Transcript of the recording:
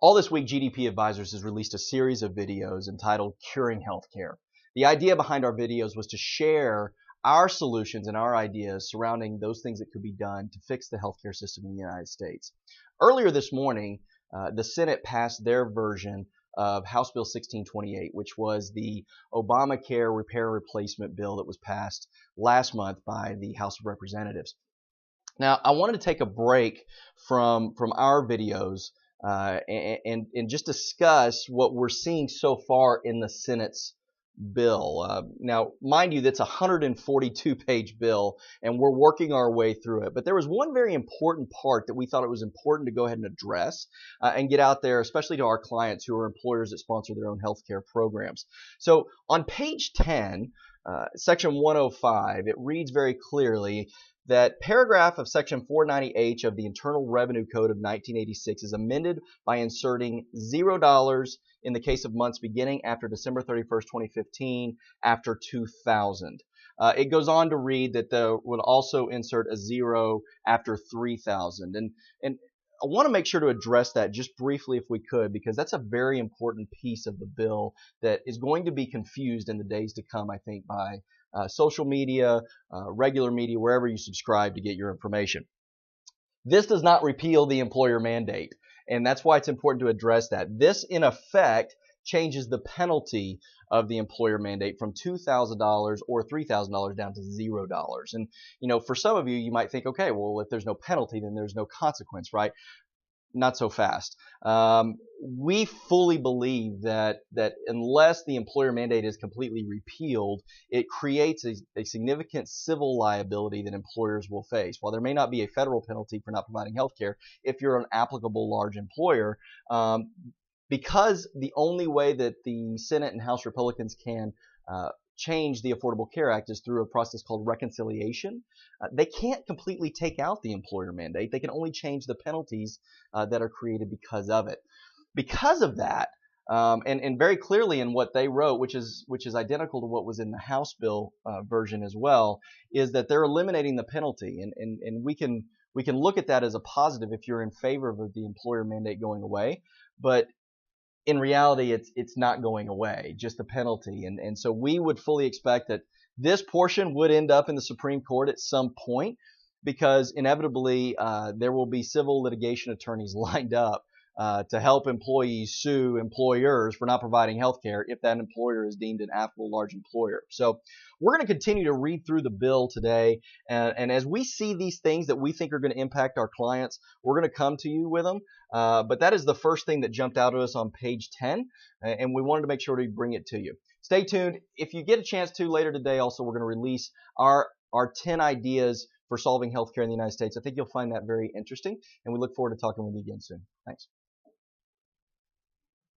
All this week, GDP Advisors has released a series of videos entitled Curing Healthcare. The idea behind our videos was to share our solutions and our ideas surrounding those things that could be done to fix the healthcare system in the United States. Earlier this morning, the Senate passed their version of House Bill 1628, which was the Obamacare repair and replacement bill that was passed last month by the House of Representatives. Now, I wanted to take a break from our videos and just discuss what we're seeing so far in the Senate's bill. Now, mind you, that's a 142-page bill, and we're working our way through it. But there was one very important part that we thought it was important to go ahead and address and get out there, especially to our clients who are employers that sponsor their own healthcare programs. So on page 10, section 105, it reads very clearly that paragraph of section 490H of the Internal Revenue Code of 1986 is amended by inserting $0 in the case of months beginning after December 31st, 2015, after 2000. It goes on to read that they would also insert a 0 after 3000. And I want to make sure to address that just briefly if we could, because that's a very important piece of the bill that is going to be confused in the days to come, I think, by social media, regular media, wherever you subscribe to get your information. This does not repeal the employer mandate, and that's why it's important to address that. This, in effect, changes the penalty of the employer mandate from $2,000 or $3,000 down to $0. And, for some of you, you might think, okay, well, if there's no penalty, then there's no consequence, right? Not so fast. We fully believe that unless the employer mandate is completely repealed, it creates a significant civil liability that employers will face. While there may not be a federal penalty for not providing health care, if you're an applicable large employer, because the only way that the Senate and House Republicans can change the Affordable Care Act is through a process called reconciliation. They can't completely take out the employer mandate. They can only change the penalties that are created because of it. Because of that, and very clearly in what they wrote, which is identical to what was in the House bill version as well, is that they're eliminating the penalty, and we can look at that as a positive if you're in favor of the employer mandate going away, but in reality, it's not going away, just the penalty. And so we would fully expect that this portion would end up in the Supreme Court at some point, because inevitably there will be civil litigation attorneys lined up to help employees sue employers for not providing health care if that employer is deemed an applicable large employer. So we're going to continue to read through the bill today, and as we see these things that we think are going to impact our clients, we're going to come to you with them. But that is the first thing that jumped out at us on page 10, and we wanted to make sure to bring it to you. Stay tuned. If you get a chance to later today, also we're going to release our 10 ideas for solving healthcare in the United States. I think you'll find that very interesting, and we look forward to talking with you again soon. Thanks.